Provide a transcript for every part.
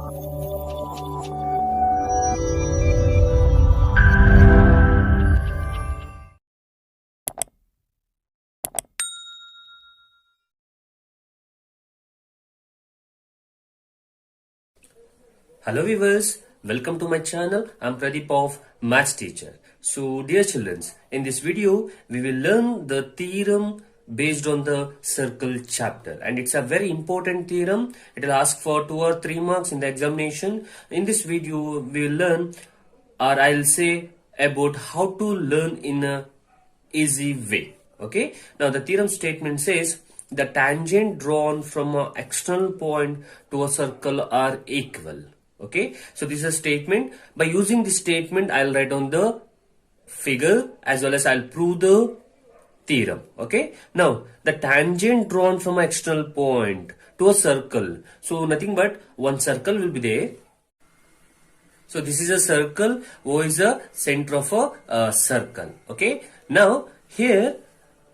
Hello viewers, welcome to my channel. I'm Pradeep of Maths Teacher. So dear children, in this video we will learn the theorem based on the circle chapter, and it's a very important theorem. It will ask for 2 or 3 marks in the examination. In this video we will learn, or I'll say, about how to learn in a easy way. Okay, now the theorem statement says the tangent drawn from an external point to a circle are equal. Okay, so this is a statement. By using this statement, I'll write down the figure as well as I'll prove the theorem. Okay, now the tangent drawn from an external point to a circle, so nothing but one circle will be there. So this is a circle. O is the center of a circle. Okay, now here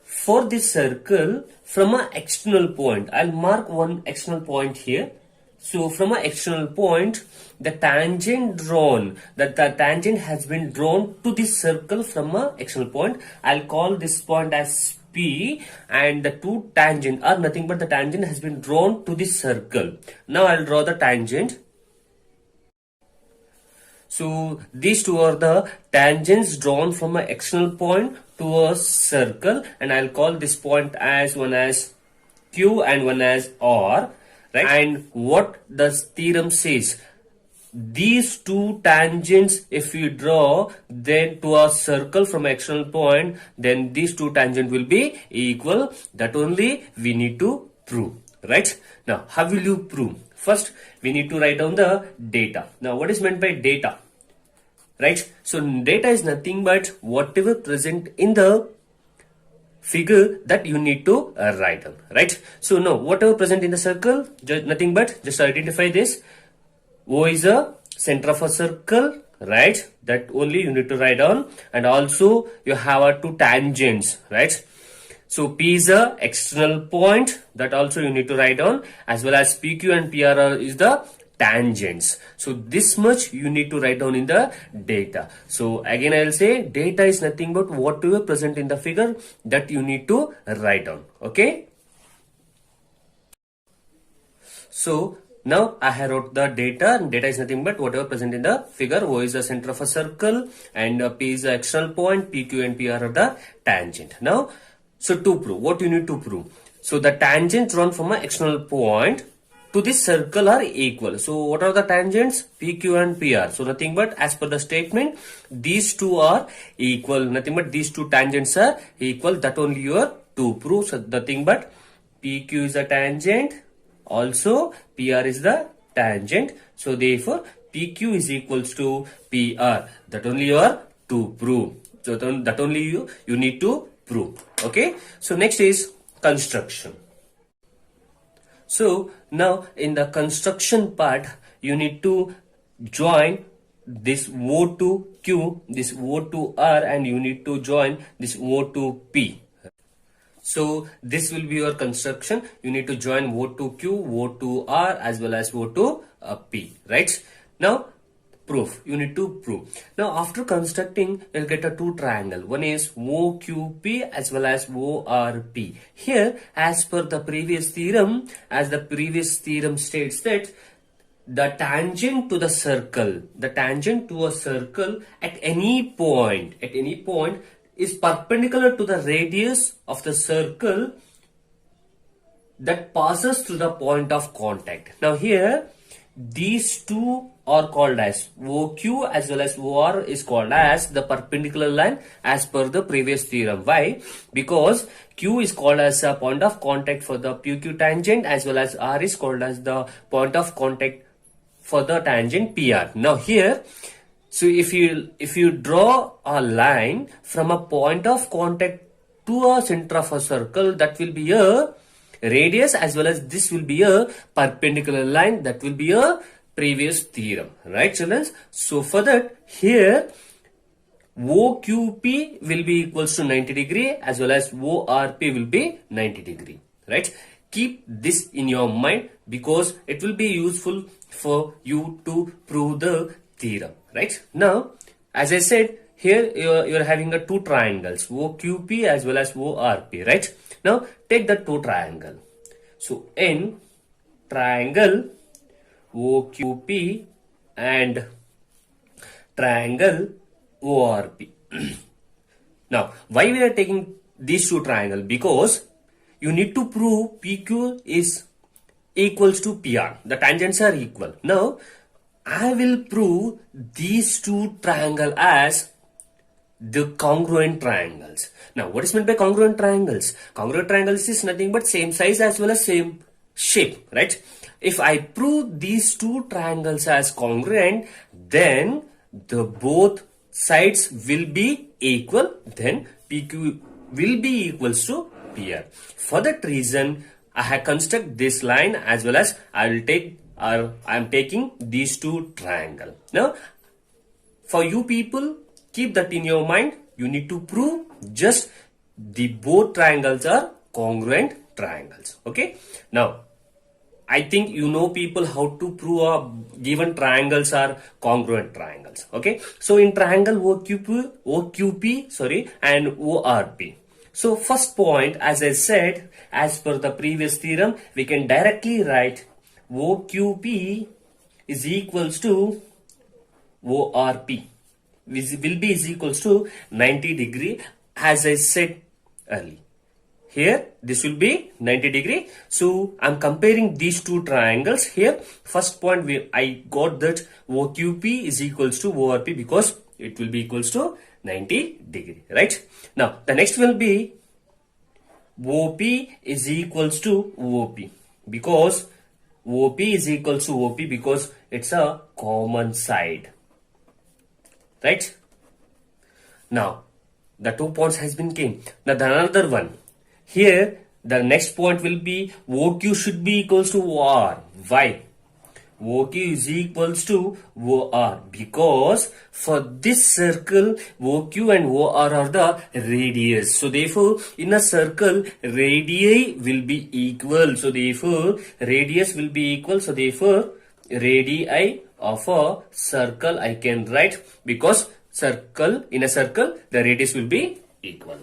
for this circle, from an external point, I'll mark one external point here. So from an external point, the tangent drawn, that the tangent has been drawn to this circle from an external point. I'll call this point as P, and the two tangent are nothing but the tangent has been drawn to this circle. Now I'll draw the tangent. So these two are the tangents drawn from an external point to a circle, and I'll call this point as one as Q and one as R. Right? And what does theorem says? These two tangents, if you draw then to a circle from external point, then these two tangents will be equal. That only we need to prove. Right? Now, how will you prove? First, we need to write down the data. Now, what is meant by data? Right? So, data is nothing but whatever present in the figure that you need to write down, right? So now whatever present in the circle, nothing but just identify this. O is a center of a circle, right? That only you need to write down, and also you have two tangents, right? So P is a external point, that also you need to write down, as well as PQ and PR is the tangents. So this much you need to write down in the data. So again I'll say data is nothing but whatever present in the figure that you need to write down. Okay, so now I have wrote the data, and data is nothing but whatever present in the figure. O is the center of a circle, and P is the external point, PQ and PR are the tangent. Now, so to prove, what you need to prove? So the tangent drawn from an external point to this circle are equal. So what are the tangents? PQ and PR. So nothing but as per the statement, these two are equal. Nothing but these two tangents are equal. That only you are to prove. So nothing but PQ is a tangent. Also PR is the tangent. So therefore PQ is equals to PR. That only you are to prove. So that only you need to prove. Okay. So next is construction. So now in the construction part, you need to join this O to Q, this O to R, and you need to join this O to P. So this will be your construction. You need to join O to Q, O to R, as well as O to P, right? Now proof, you need to prove. Now after constructing, you'll get a two triangle. One is OQP as well as ORP. Here, as per the previous theorem, as the previous theorem states that the tangent to the circle, the tangent to a circle at any point is perpendicular to the radius of the circle that passes through the point of contact. Now here, these two are called as OQ as well as OR is called as the perpendicular line as per the previous theorem. Why? Because Q is called as a point of contact for the PQ tangent, as well as R is called as the point of contact for the tangent PR. Now here, so if you draw a line from a point of contact to a center of a circle, that will be a radius, as well as this will be a perpendicular line, that will be a previous theorem, right children? So for that, here OQP will be equals to 90 degree as well as ORP will be 90 degree, right? Keep this in your mind because it will be useful for you to prove the theorem, right? Now, as I said, here you're having a two triangles, OQP as well as ORP, right? Now, take the two triangle. So, in triangle OQP and triangle ORP. Now, why we are taking these two triangles? Because you need to prove PQ is equals to PR. The tangents are equal. Now, I will prove these two triangles as the congruent triangles. Now, what is meant by congruent triangles? Congruent triangles is nothing but same size as well as same shape, right? If I prove these two triangles as congruent, then the both sides will be equal, then PQ will be equals to PR. For that reason, I have construct this line as well as I am taking these two triangle. Now, for you people, keep that in your mind. You need to prove just the both triangles are congruent triangles. Okay. Now, I think you know people how to prove a given triangles are congruent triangles. Okay. So in triangle OQP and ORP. So first point, as I said, as per the previous theorem, we can directly write OQP is equals to ORP. Will be is equals to 90 degree, as I said earlier. Here, this will be 90 degree. So, I'm comparing these two triangles here. First point, I got that OQP is equals to ORP because it will be equals to 90 degree, right? Now, the next will be OP is equals to OP because OP is equals to OP because it's a common side, right? Now, the 2 points has been came. Now, the another one. Here, the next point will be OQ should be equals to OR. Why? OQ is equals to OR because for this circle, OQ and OR are the radius. So, therefore, in a circle, radii will be equal. So, therefore, radius will be equal. So, therefore, radii of a circle I can write because in a circle, the radius will be equal.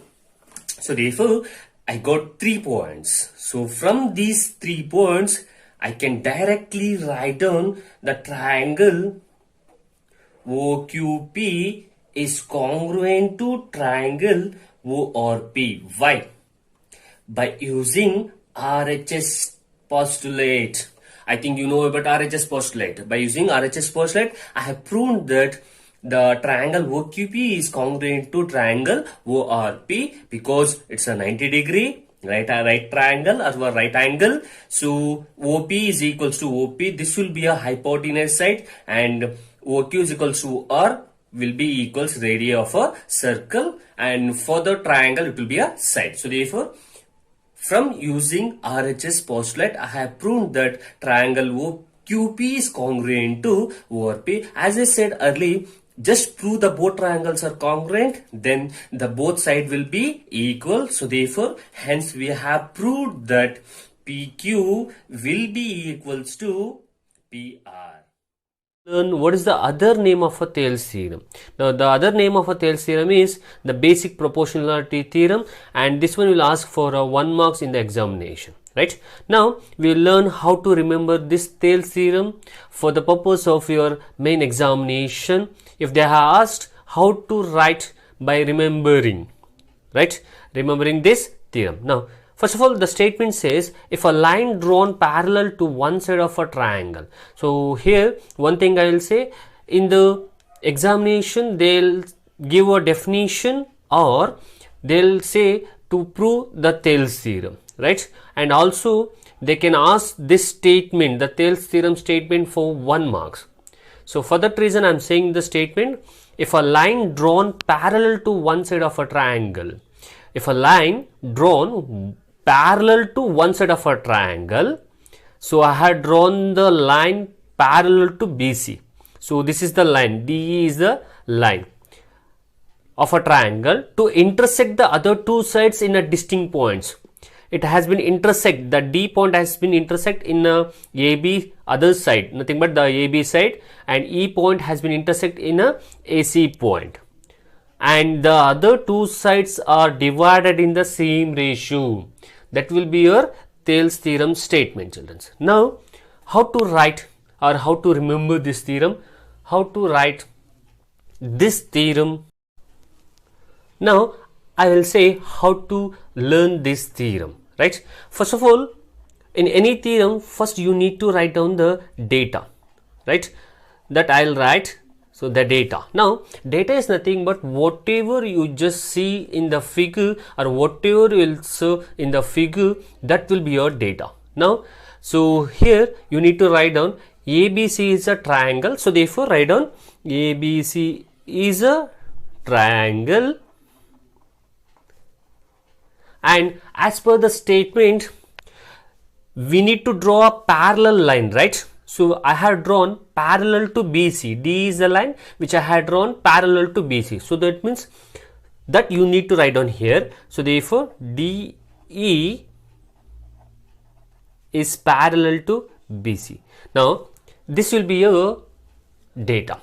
So, therefore, I got 3 points. So from these 3 points, I can directly write down the triangle OQP is congruent to triangle ORP. Why? By using RHS postulate. I think you know about RHS postulate. By using RHS postulate, I have proven that the triangle OQP is congruent to triangle ORP because it's a 90 degree right triangle or right angle. So OP is equals to OP. This will be a hypotenuse side and OQ is equals to R will be equals radii of a circle, and for the triangle it will be a side. So therefore, from using RHS postulate, I have proven that triangle OQP is congruent to ORP. As I said earlier, just prove the both triangles are congruent, then the both side will be equal. So therefore, hence we have proved that PQ will be equals to PR. Learn what is the other name of a Thales theorem. Now the other name of a Thales theorem is the basic proportionality theorem, and this one will ask for 1 marks in the examination. Right, now we will learn how to remember this Thales theorem for the purpose of your main examination. If they have asked how to write by remembering, right, remembering this theorem. Now, first of all, the statement says if a line drawn parallel to one side of a triangle. So here one thing I will say, in the examination they'll give a definition or they'll say to prove the Thales theorem, right? And also they can ask this statement, the Thales theorem statement, for 1 marks. So for that reason I am saying the statement, if a line drawn parallel to one side of a triangle, if a line drawn parallel to one side of a triangle, so I had drawn the line parallel to BC. So this is the line, DE is the line of a triangle to intersect the other two sides in a distinct points. it has been intersect, the D point has been intersect in AB other side, nothing but the AB side, and E point has been intersect in a AC point, and the other two sides are divided in the same ratio. That will be your Thales theorem statement, children. Now, how to write or how to remember this theorem? How to write this theorem? Now, I will say how to learn this theorem, right? First of all, in any theorem, first you need to write down the data, right? That I'll write. So the data. Now, data is nothing but whatever you just see in the figure or whatever you will see in the figure, that will be your data. Now, so here you need to write down ABC is a triangle. So therefore, write down ABC is a triangle. And as per the statement, we need to draw a parallel line, right? So I have drawn parallel to BC. D is the line which I had drawn parallel to BC. So that means that you need to write down here. So therefore, DE is parallel to BC. Now, this will be your data.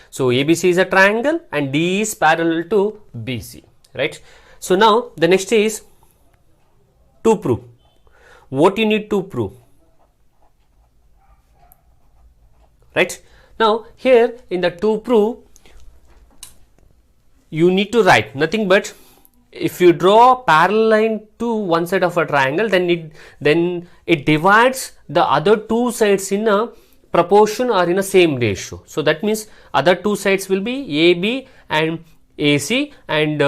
So ABC is a triangle and D is parallel to BC, right? So now the next is to prove. What you need to prove? Right? Now, here in the to prove, you need to write nothing but if you draw a parallel line to one side of a triangle, then it divides the other two sides in a proportion or in a same ratio. So that means other two sides will be AB and AC, and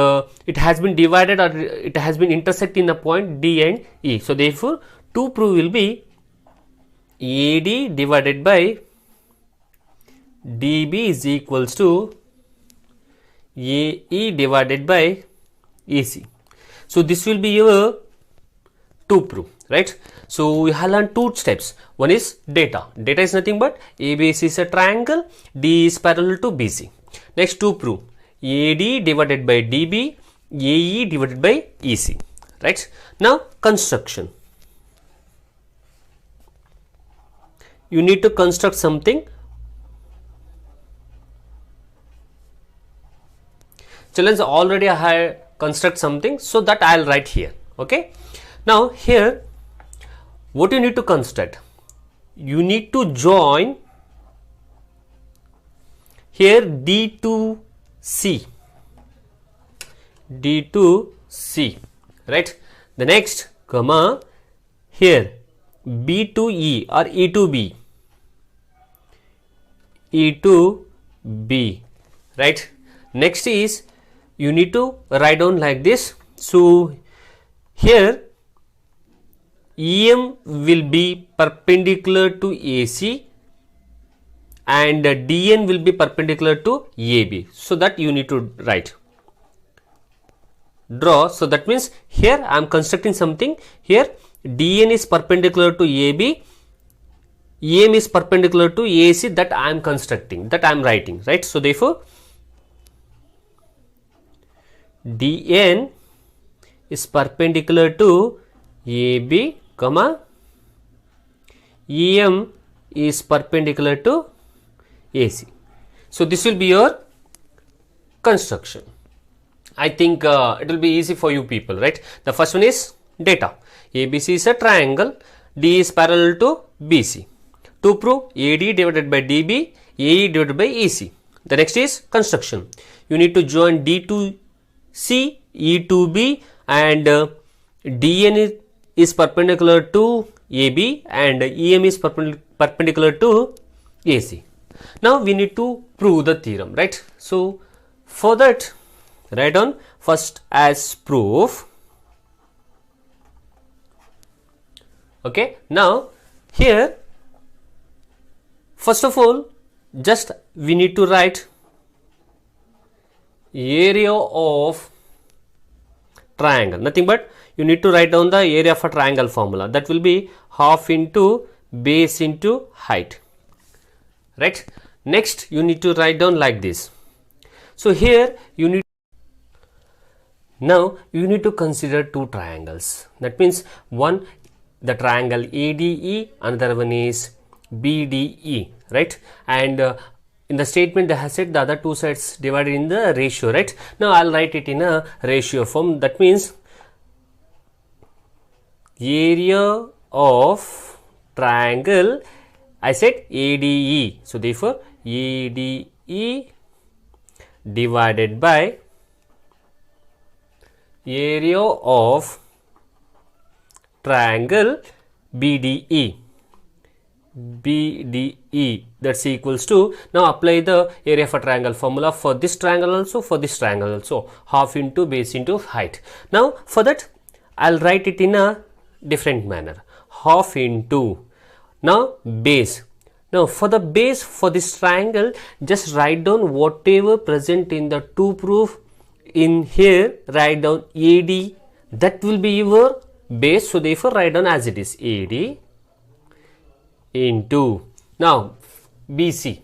it has been divided or it has been intersect in the point D and E. So therefore, to prove will be AD divided by DB is equals to AE divided by AC. So this will be your to prove, right? So we have learned two steps. One is data. Data is nothing but ABC is a triangle, D is parallel to BC. Next, to prove AD divided by DB, AE divided by EC, right? Now construction. You need to construct something. Children, already I have construct something, so that I will write here. Okay. Now here, what you need to construct? You need to join here D to C. D to C, right? The next comma here B to E or E to B. E to B, right? Next is you need to write down like this. So here EM will be perpendicular to AC and DN will be perpendicular to AB. So that you need to write. Draw. So that means here I am constructing something. Here DN is perpendicular to AB, EM is perpendicular to AC, that I am constructing, that I am writing, right? So therefore, DN is perpendicular to AB, comma, EM is perpendicular to AC. So this will be your construction. I think it will be easy for you people, right? The first one is data. ABC is a triangle, D is parallel to BC. To prove AD divided by DB, AE divided by EC. The next is construction. You need to join D to C, E to B, and DN is perpendicular to AB and EM is perpendicular to AC. Now we need to prove the theorem, right? So for that, write down first as proof. Okay, now here first of all, just we need to write area of triangle, nothing but you need to write down the area of a triangle formula, that will be half into base into height, right? Next you need to write down like this. So here you need Now you need to consider two triangles. That means one, the triangle ADE, another one is BDE, right? And in the statement they have said the other two sides divided in the ratio, right? Now I'll write it in a ratio form. That means area of triangle, I said ADE, so therefore ADE divided by area of triangle BDE, that's equals to, now apply the area of a triangle formula for this triangle also, for this triangle also, half into base into height. Now for that I'll write it in a different manner, half into, now base. Now for the base for this triangle, just write down whatever present in the 2 proof. In here write down AD, that will be your base, so therefore write down as it is AD into, now BC,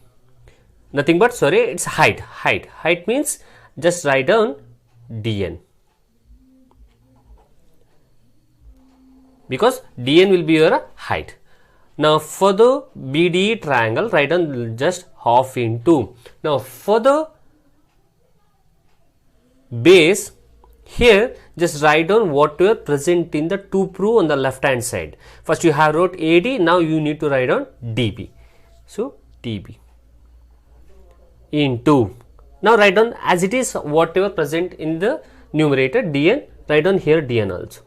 nothing but, sorry, it's height means just write down DN, because DN will be your height. Now for the BDE triangle write down just half into. Now for the base, here just write down what were present in the 2 proof on the left hand side. First you have wrote AD, now you need to write down DB, so DB into, now write down as it is whatever present in the numerator DN, write down here DN also.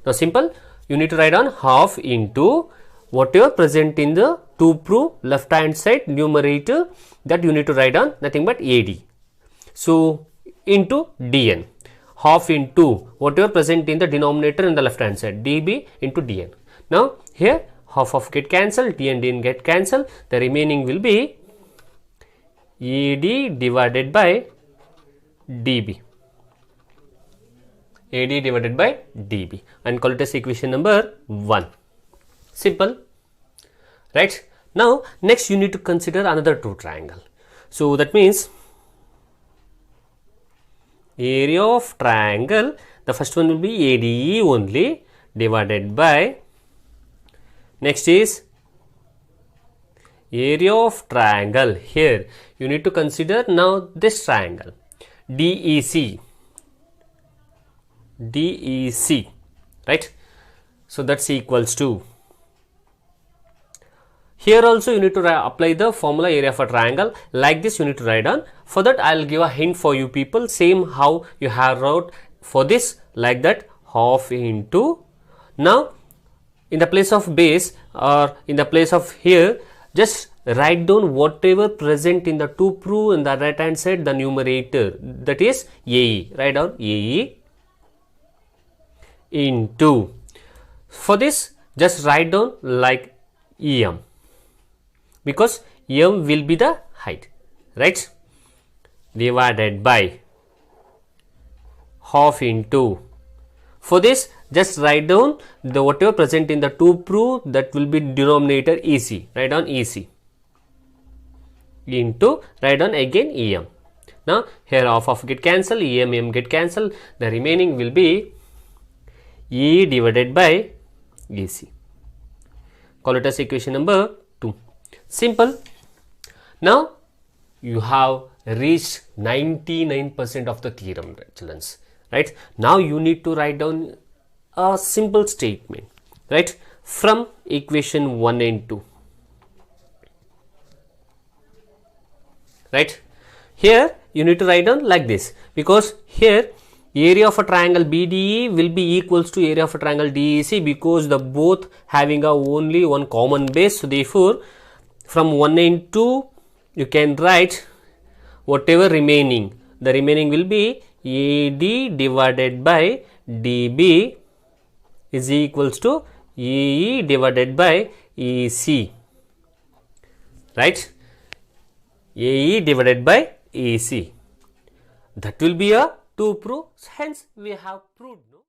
Now simple, you need to write down half into whatever present in the 2 proof left hand side numerator, that you need to write down nothing but AD, so into DN, half into whatever present in the denominator in the left hand side, DB into DN. Now here half get cancelled, DN get cancelled, the remaining will be AD divided by DB, AD divided by DB, and call it as equation number 1. Simple, right? Now next you need to consider another two triangle. So that means area of triangle, the first one will be ADE only divided by, next is area of triangle, here you need to consider now this triangle DEC, right? So that's equals to, here also you need to apply the formula area of a triangle, like this you need to write down. For that I will give a hint for you people, same how you have wrote for this, like that, half into, now in the place of base or in the place of here, just write down whatever present in the 2 proof in the right hand side, the numerator, that is AE, write down AE into, for this just write down like EM, because M will be the height, right, divided by half into, for this just write down the whatever present in the 2 proof, that will be denominator EC, write down EC into, write down again EM. Now here half get cancelled, EM get cancelled, the remaining will be E divided by EC, call it as equation number 2. Simple. Now you have reached 99% of the theorem, children, right? Now you need to write down a simple statement, right, from equation 1 and 2, right? Here you need to write down like this, because here area of a triangle BDE will be equals to area of a triangle DEC, because the both having a only one common base. So therefore from 1 and 2 you can write whatever remaining, the remaining will be AD divided by DB is equals to EE divided by EC, right? AE divided by EC, that will be a 2 proof, hence we have proved.